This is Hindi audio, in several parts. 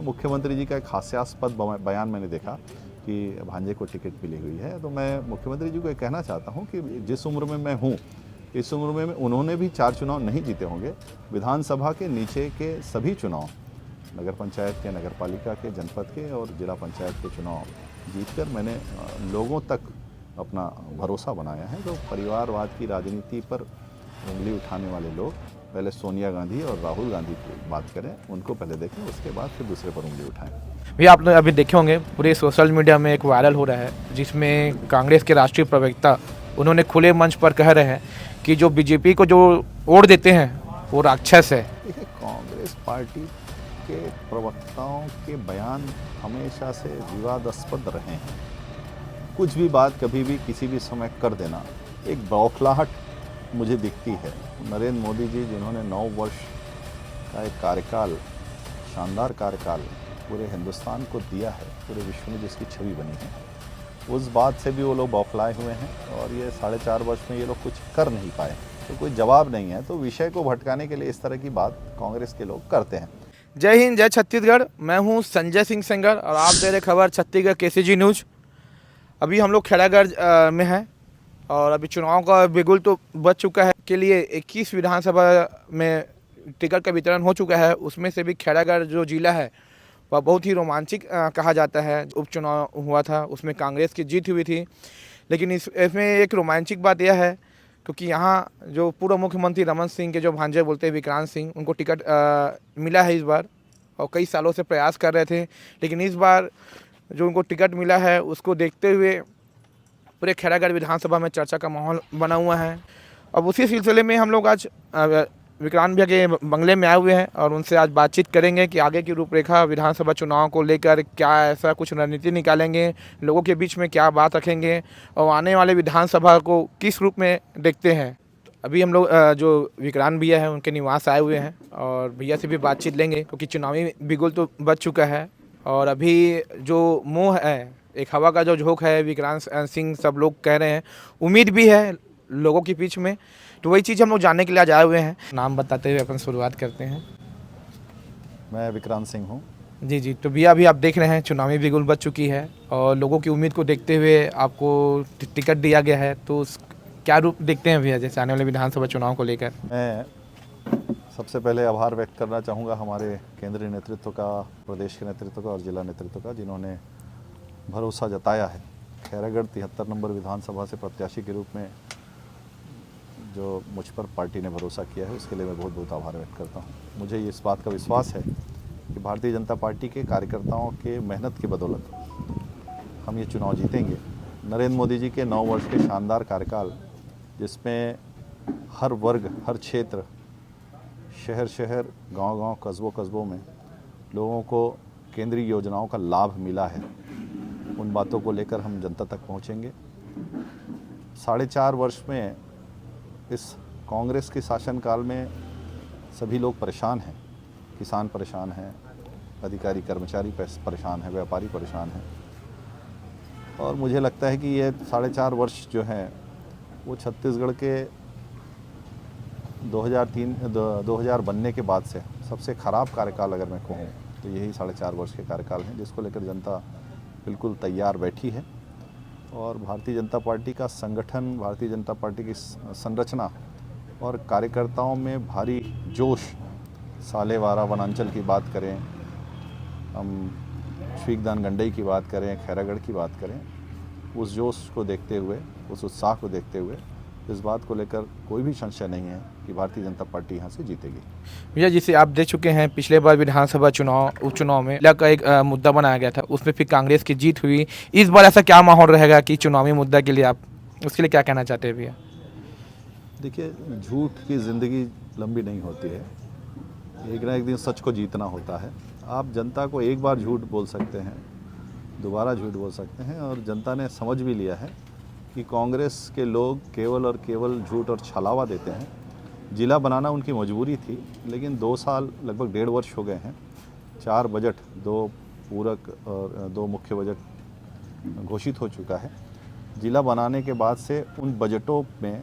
मुख्यमंत्री जी का एक हास्यास्पद बयान मैंने देखा कि भांजे को टिकट मिली हुई है। तो मैं मुख्यमंत्री जी को ये कहना चाहता हूँ कि जिस उम्र में मैं हूँ, इस उम्र में उन्होंने भी 4 चुनाव नहीं जीते होंगे। विधानसभा के नीचे के सभी चुनाव, नगर पंचायत के, नगर पालिका के, जनपद के और जिला पंचायत के चुनाव जीतकर मैंने लोगों तक अपना भरोसा बनाया है। तो परिवारवाद की राजनीति पर उंगली उठाने वाले लोग पहले सोनिया गांधी और राहुल गांधी की बात करें, उनको पहले देखें, उसके बाद फिर दूसरे पर उंगली उठाएं। भैया आपने अभी देखे होंगे पूरे सोशल मीडिया में एक वायरल हो रहा है जिसमें कांग्रेस के राष्ट्रीय प्रवक्ता उन्होंने खुले मंच पर कह रहे हैं कि जो बीजेपी को जो वोट देते हैं वो राक्षस है। देखिए, कांग्रेस पार्टी के प्रवक्ताओं के बयान हमेशा से विवादास्पद रहे हैं। कुछ भी बात कभी भी किसी भी समय कर देना एक बौखलाहट मुझे दिखती है। नरेंद्र मोदी जी जिन्होंने 9 वर्ष का एक कार्यकाल, शानदार कार्यकाल पूरे हिंदुस्तान को दिया है, पूरे विश्व में जिसकी छवि बनी है, उस बात से भी वो लोग बौखलाए हुए हैं और ये 4.5 वर्ष में ये लोग कुछ कर नहीं पाए, तो कोई जवाब नहीं है। तो विषय को भटकाने के लिए इस तरह की बात कांग्रेस के लोग करते हैं। जय हिंद, जय छत्तीसगढ़। मैं हूं संजय सिंह सेंगर और आप दे रहे खबर छत्तीसगढ़ केसीजी न्यूज। अभी हम लोग खैरागढ़ में हैं और अभी चुनाव का बिगुल तो बच चुका है। के लिए 21 विधानसभा में टिकट का वितरण हो चुका है। उसमें से भी खैरागढ़ जो जिला है वह बहुत ही रोमांचक कहा जाता है। उपचुनाव हुआ था, उसमें कांग्रेस की जीत हुई थी, लेकिन इसमें एक रोमांचक बात यह है क्योंकि यहाँ जो पूर्व मुख्यमंत्री रमन सिंह के जो भांजे बोलते हैं विक्रांत सिंह, उनको टिकट मिला है इस बार और कई सालों से प्रयास कर रहे थे, लेकिन इस बार जो उनको टिकट मिला है उसको देखते हुए पूरे खैरागढ़ विधानसभा में चर्चा का माहौल बना हुआ है। अब उसी सिलसिले में हम लोग आज विक्रांत भैया के बंगले में आए हुए हैं और उनसे आज बातचीत करेंगे कि आगे की रूपरेखा विधानसभा चुनाव को लेकर क्या ऐसा कुछ रणनीति निकालेंगे, लोगों के बीच में क्या बात रखेंगे और आने वाले विधानसभा को किस रूप में देखते हैं। अभी हम लोग जो विक्रांत भैया हैं उनके निवास आए हुए हैं और भैया से भी बातचीत लेंगे क्योंकि चुनावी बिगुल तो बच चुका है और अभी जो मोह है, एक हवा का जो झोंक है, विक्रांत सिंह सब लोग कह रहे हैं, उम्मीद भी है लोगों के बीच में। तो वही चीज़ हम लोग जानने के लिए आज आए हुए हैं। नाम बताते हुए अपन शुरुआत करते हैं। मैं विक्रांत सिंह हूँ। जी, तो भैया अभी आप देख रहे हैं चुनावी बिगुल बच चुकी है और लोगों की उम्मीद को देखते हुए आपको टिकट दिया गया है, तो क्या रूप देखते हैं भैया जैसे आने वाले विधानसभा चुनाव को लेकर? मैं सबसे पहले आभार व्यक्त करना चाहूँगा हमारे केंद्रीय नेतृत्व का, प्रदेश के नेतृत्व का और जिला नेतृत्व का, जिन्होंने भरोसा जताया है। खैरागढ़ 73 नंबर विधानसभा से प्रत्याशी के रूप में जो मुझ पर पार्टी ने भरोसा किया है, उसके लिए मैं बहुत बहुत आभार व्यक्त करता हूँ। मुझे इस बात का विश्वास है कि भारतीय जनता पार्टी के कार्यकर्ताओं के मेहनत की बदौलत हम ये चुनाव जीतेंगे। नरेंद्र मोदी जी के 9 वर्ष के शानदार कार्यकाल, जिसमें हर वर्ग, हर क्षेत्र, शहर शहर, गांव गांव, कस्बों कस्बों में लोगों को केंद्रीय योजनाओं का लाभ मिला है, उन बातों को लेकर हम जनता तक पहुंचेंगे। 4.5 वर्ष में इस कांग्रेस के शासनकाल में सभी लोग परेशान हैं। किसान परेशान हैं, अधिकारी कर्मचारी परेशान हैं, व्यापारी परेशान हैं और मुझे लगता है कि ये 4.5 वर्ष जो हैं वो छत्तीसगढ़ के 2000 बनने के बाद से सबसे ख़राब कार्यकाल अगर मैं कहूँ तो यही 4.5 वर्ष के कार्यकाल हैं, जिसको लेकर जनता बिल्कुल तैयार बैठी है। और भारतीय जनता पार्टी का संगठन, भारतीय जनता पार्टी की संरचना और कार्यकर्ताओं में भारी जोश, सालेवारा वनांचल की बात करें, हम श्वीकदान गंडई की बात करें, खैरागढ़ की बात करें, उस जोश को देखते हुए, उस उत्साह को देखते हुए इस बात को लेकर कोई भी संशय नहीं है कि भारतीय जनता पार्टी यहाँ से जीतेगी। भैया जिसे आप देख चुके हैं पिछले बार विधानसभा चुनाव, उपचुनाव में का एक मुद्दा बनाया गया था, उसमें फिर कांग्रेस की जीत हुई। इस बार ऐसा क्या माहौल रहेगा कि चुनावी मुद्दा के लिए आप उसके लिए क्या कहना चाहते हैं भैया? देखिए, झूठ की ज़िंदगी लंबी नहीं होती है, एक ना एक दिन सच को जीतना होता है। आप जनता को एक बार झूठ बोल सकते हैं, दोबारा झूठ बोल सकते हैं और जनता ने समझ भी लिया है कि कांग्रेस के लोग केवल और केवल झूठ और छलावा देते हैं। जिला बनाना उनकी मजबूरी थी, लेकिन 2 साल, लगभग 1.5 वर्ष हो गए हैं। 4 बजट, 2 पूरक और 2 मुख्य बजट घोषित हो चुका है। जिला बनाने के बाद से उन बजटों में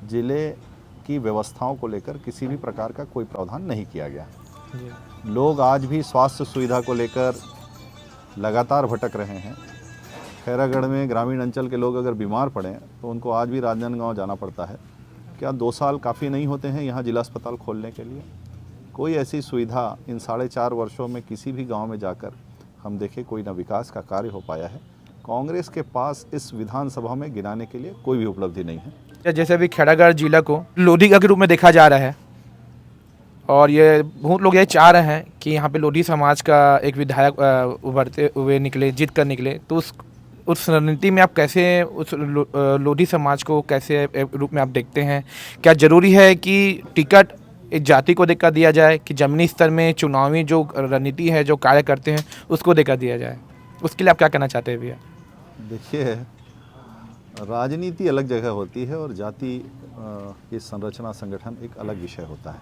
जिले की व्यवस्थाओं को लेकर किसी भी प्रकार का कोई प्रावधान नहीं किया गया। जी लोग आज भी स्वास्थ्य सुविधा को लेकर लगातार भटक रहे हैं। खैरागढ़ में ग्रामीण अंचल के लोग अगर बीमार पड़ें तो उनको आज भी राजनांदगांव जाना पड़ता है। क्या 2 साल काफ़ी नहीं होते हैं यहाँ जिला अस्पताल खोलने के लिए? कोई ऐसी सुविधा इन 4.5 वर्षों में किसी भी गांव में जाकर हम देखें, कोई ना विकास का कार्य हो पाया है। कांग्रेस के पास इस विधानसभा में गिनाने के लिए कोई भी उपलब्धि नहीं है। जैसे अभी खेड़ागढ़ जिला को लोधिका के रूप में देखा जा रहा है और ये बहुत लोग ये चाह रहे हैं कि यहाँ पे लोधी समाज का एक विधायक उभरते हुए निकले, जीत कर निकले। तो उस रणनीति में आप कैसे उस लोधी समाज को कैसे रूप में आप देखते हैं? क्या ज़रूरी है कि टिकट एक जाति को देकर दिया जाए कि ज़मीनी स्तर में चुनावी जो रणनीति है, जो कार्य करते हैं, उसको देकर दिया जाए? उसके लिए आप क्या कहना चाहते हैं भैया? देखिए, राजनीति अलग जगह होती है और जाति की संरचना संगठन एक अलग विषय होता है।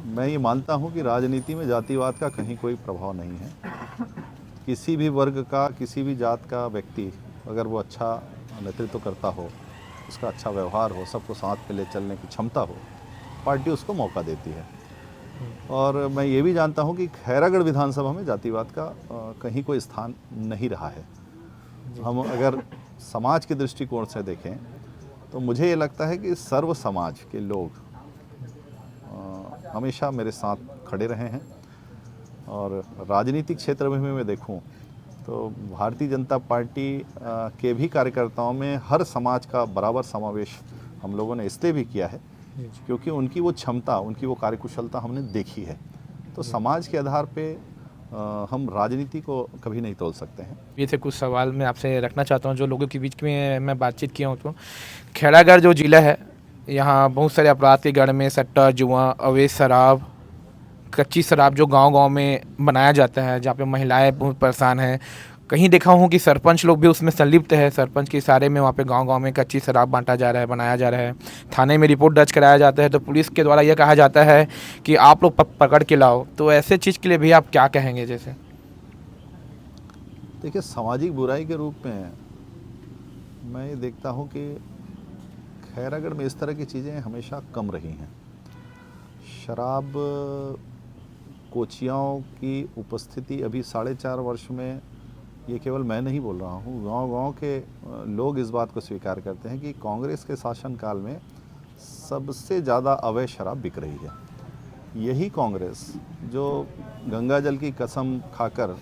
मैं ये मानता हूँ कि राजनीति में जातिवाद का कहीं कोई प्रभाव नहीं है। किसी भी वर्ग का, किसी भी जात का व्यक्ति अगर वो अच्छा नेतृत्व करता हो, उसका अच्छा व्यवहार हो, सबको साथ में ले चलने की क्षमता हो, पार्टी उसको मौका देती है। और मैं ये भी जानता हूँ कि खैरागढ़ विधानसभा में जातिवाद का कहीं कोई स्थान नहीं रहा है। हम अगर समाज के दृष्टिकोण से देखें तो मुझे ये लगता है कि सर्व समाज के लोग हमेशा मेरे साथ खड़े रहे हैं। और राजनीतिक क्षेत्र में भी मैं देखूं तो भारतीय जनता पार्टी के भी कार्यकर्ताओं में हर समाज का बराबर समावेश हम लोगों ने इसलिए भी किया है क्योंकि उनकी वो क्षमता, उनकी वो कार्यकुशलता हमने देखी है। तो समाज के आधार पे हम राजनीति को कभी नहीं तोल सकते हैं। ये से कुछ सवाल मैं आपसे रखना चाहता हूँ जो लोगों के बीच में मैं बातचीत किया हूँ। तो खेड़ागढ़ जो ज़िला है, यहाँ बहुत सारे अपराध के गढ़ में सट्टा, जुआ, अवैध शराब, कच्ची शराब जो गांव-गांव में बनाया जाता है, जहाँ पे महिलाएं बहुत परेशान हैं। कहीं देखा हूँ कि सरपंच लोग भी उसमें संलिप्त है। सरपंच के इशारे में वहाँ पे गांव-गांव में कच्ची शराब बांटा जा रहा है, बनाया जा रहा है। थाने में रिपोर्ट दर्ज कराया जाता है तो पुलिस के द्वारा यह कहा जाता है कि आप लोग पकड़ के लाओ। तो ऐसे चीज़ के लिए भी आप क्या कहेंगे? जैसे देखिए, सामाजिक बुराई के रूप में मैं ये देखता हूँ कि खैरागढ़ में इस तरह की चीज़ें हमेशा कम रही हैं। शराब कोचियाओं की उपस्थिति अभी 4.5 वर्ष में, ये केवल मैं नहीं बोल रहा हूँ, गांव-गांव के लोग इस बात को स्वीकार करते हैं कि कांग्रेस के शासनकाल में सबसे ज़्यादा अवैध शराब बिक रही है। यही कांग्रेस जो गंगा जल की कसम खाकर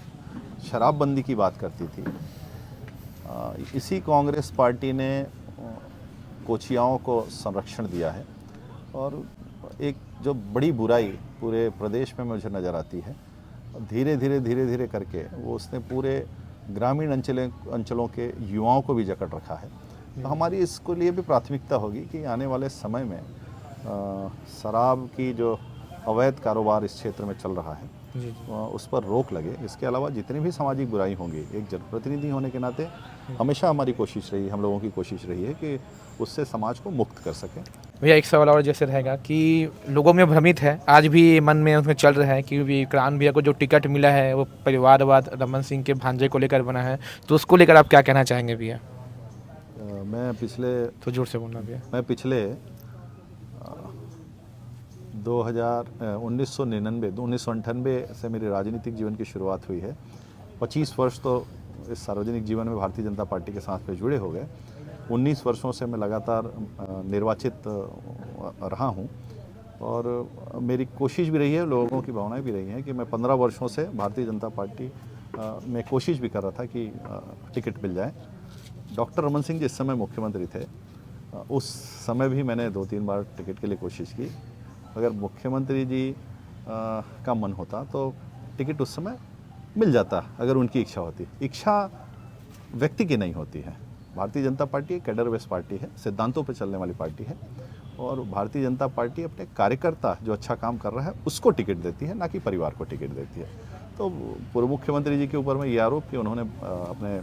शराबबंदी की बात करती थी, इसी कांग्रेस पार्टी ने कोचियाओं को संरक्षण दिया है। और एक जो बड़ी बुराई पूरे प्रदेश में मुझे नज़र आती है, धीरे धीरे करके वो उसने पूरे ग्रामीण अंचलों के युवाओं को भी जकड़ रखा है। तो हमारी इसको लिए भी प्राथमिकता होगी कि आने वाले समय में शराब की जो अवैध कारोबार इस क्षेत्र में चल रहा है उस पर रोक लगे। इसके अलावा जितनी भी सामाजिक बुराई होंगी, एक जनप्रतिनिधि होने के नाते हमेशा हमारी कोशिश रही, हम लोगों की कोशिश रही है कि उससे समाज को मुक्त कर सकें। भैया एक सवाल और जैसे रहेगा कि लोगों में भ्रमित है, आज भी मन में उसमें चल रहा है कि विक्रांत भैया को जो टिकट मिला है वो परिवारवाद रमन सिंह के भांजे को लेकर बना है। तो उसको लेकर आप क्या कहना चाहेंगे भैया? मैं पिछले तो जोर से बोलना भैया। मैं पिछले 1999 से मेरे राजनीतिक जीवन की शुरुआत हुई है। 25 वर्ष तो इस सार्वजनिक जीवन में भारतीय जनता पार्टी के साथ में जुड़े हो गए। 19 वर्षों से मैं लगातार निर्वाचित रहा हूँ और मेरी कोशिश भी रही है, लोगों की भावनाएं भी रही हैं कि मैं 15 वर्षों से भारतीय जनता पार्टी में कोशिश भी कर रहा था कि टिकट मिल जाए। डॉक्टर रमन सिंह जिस समय मुख्यमंत्री थे उस समय भी मैंने 2-3 बार टिकट के लिए कोशिश की। अगर मुख्यमंत्री जी का मन होता तो टिकट उस समय मिल जाता, अगर उनकी इच्छा होती। इच्छा व्यक्ति की नहीं होती है। भारतीय जनता पार्टी एक कैडर बेस्ड पार्टी है, सिद्धांतों पर चलने वाली पार्टी है और भारतीय जनता पार्टी अपने कार्यकर्ता जो अच्छा काम कर रहा है उसको टिकट देती है, ना कि परिवार को टिकट देती है। तो पूर्व मुख्यमंत्री जी के ऊपर में ये आरोप कि उन्होंने अपने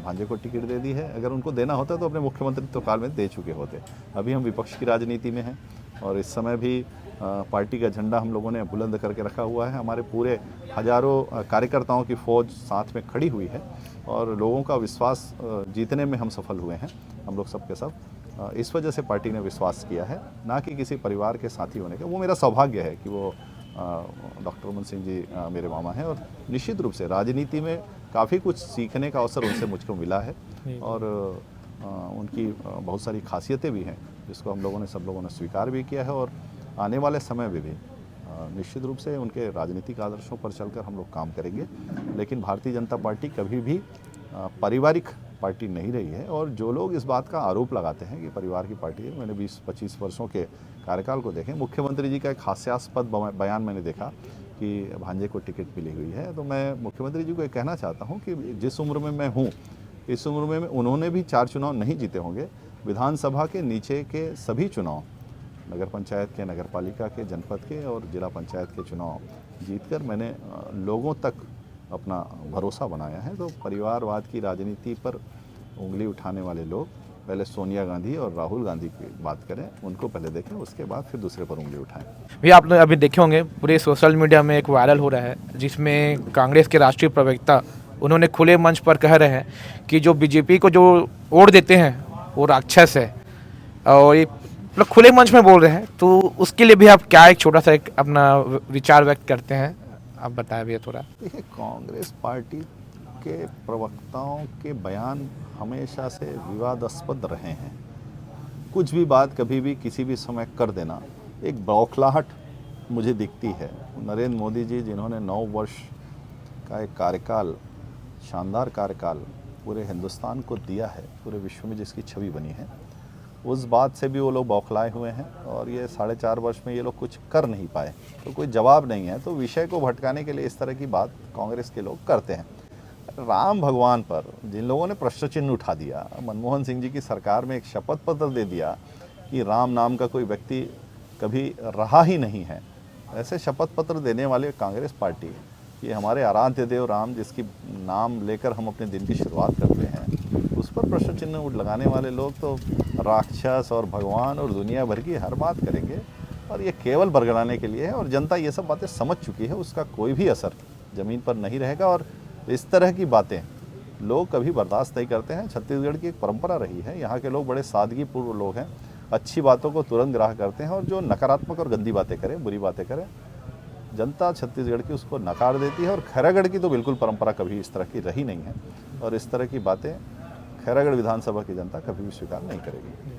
भांजे को टिकट दे दी है, अगर उनको देना होता तो अपने मुख्यमंत्रित्व काल में दे चुके होते। अभी हम विपक्ष की राजनीति में हैं और इस समय भी पार्टी का झंडा हम लोगों ने बुलंद करके रखा हुआ है। हमारे पूरे हजारों कार्यकर्ताओं की फ़ौज साथ में खड़ी हुई है और लोगों का विश्वास जीतने में हम सफल हुए हैं, हम लोग सब के सब। इस वजह से पार्टी ने विश्वास किया है, ना कि किसी परिवार के साथी होने का। वो मेरा सौभाग्य है कि वो डॉक्टर रमन सिंह जी मेरे मामा हैं और निश्चित रूप से राजनीति में काफ़ी कुछ सीखने का अवसर उनसे मुझको मिला है और उनकी बहुत सारी खासियतें भी हैं जिसको हम लोगों ने सब लोगों ने स्वीकार भी किया है और आने वाले समय में भी निश्चित रूप से उनके राजनीतिक आदर्शों पर चलकर हम लोग काम करेंगे। लेकिन भारतीय जनता पार्टी कभी भी पारिवारिक पार्टी नहीं रही है और जो लोग इस बात का आरोप लगाते हैं कि परिवार की पार्टी है, मैंने 20-25 वर्षों के कार्यकाल को देखें, मुख्यमंत्री जी का एक हास्यास्पद बयान मैंने देखा कि भांजे को टिकट मिली हुई है। तो मैं मुख्यमंत्री जी को ये कहना चाहता हूँ कि जिस उम्र में मैं हूँ इस उम्र में उन्होंने भी 4 चुनाव नहीं जीते होंगे। विधानसभा के नीचे के सभी चुनाव, नगर पंचायत के, नगर पालिका के, जनपद के और जिला पंचायत के चुनाव जीतकर मैंने लोगों तक अपना भरोसा बनाया है। तो परिवारवाद की राजनीति पर उंगली उठाने वाले लोग पहले सोनिया गांधी और राहुल गांधी की बात करें, उनको पहले देखें, उसके बाद फिर दूसरे पर उंगली उठाएं। भैया आपने अभी देखे होंगे पूरे सोशल मीडिया में एक वायरल हो रहा है जिसमें कांग्रेस के राष्ट्रीय प्रवक्ता उन्होंने खुले मंच पर कह रहे हैं कि जो बीजेपी को जो वोट देते हैं वो राक्षस है और ये मतलब खुले मंच में बोल रहे हैं। तो उसके लिए भी आप क्या एक छोटा सा एक अपना विचार व्यक्त करते हैं, आप बताएं भैया थोड़ा। देखिए, कांग्रेस पार्टी के प्रवक्ताओं के बयान हमेशा से विवादास्पद रहे हैं। कुछ भी बात कभी भी किसी भी समय कर देना एक बौखलाहट मुझे दिखती है। नरेंद्र मोदी जी जिन्होंने 9 वर्ष का एक कार्यकाल, शानदार कार्यकाल पूरे हिंदुस्तान को दिया है, पूरे विश्व में जिसकी छवि बनी है, उस बात से भी वो लोग बौखलाए हुए हैं और ये 4.5 वर्ष में ये लोग कुछ कर नहीं पाए, तो कोई जवाब नहीं है। तो विषय को भटकाने के लिए इस तरह की बात कांग्रेस के लोग करते हैं। राम भगवान पर जिन लोगों ने प्रश्न चिन्ह उठा दिया, मनमोहन सिंह जी की सरकार में एक शपथ पत्र दे दिया कि राम नाम का कोई व्यक्ति कभी रहा ही नहीं है, ऐसे शपथ पत्र देने वाले कांग्रेस पार्टी, ये हमारे आराध्य देव राम जिसकी नाम लेकर हम अपने दिन की शुरुआत करते हैं, उस पर प्रश्न चिन्ह लगाने वाले लोग तो राक्षस और भगवान और दुनिया भर की हर बात करेंगे और ये केवल बरगलाने के लिए है और जनता ये सब बातें समझ चुकी है, उसका कोई भी असर ज़मीन पर नहीं रहेगा और इस तरह की बातें लोग कभी बर्दाश्त नहीं करते हैं। छत्तीसगढ़ की एक परंपरा रही है, यहाँ के लोग बड़े सादगीपूर्व लोग हैं, अच्छी बातों को तुरंत ग्राह्य करते हैं और जो नकारात्मक और गंदी बातें करें, बुरी बातें करें, जनता छत्तीसगढ़ की उसको नकार देती है। और खैरागढ़ की तो बिल्कुल परंपरा कभी इस तरह की रही नहीं है और इस तरह की बातें खैरागढ़ विधानसभा की जनता कभी भी स्वीकार नहीं करेगी।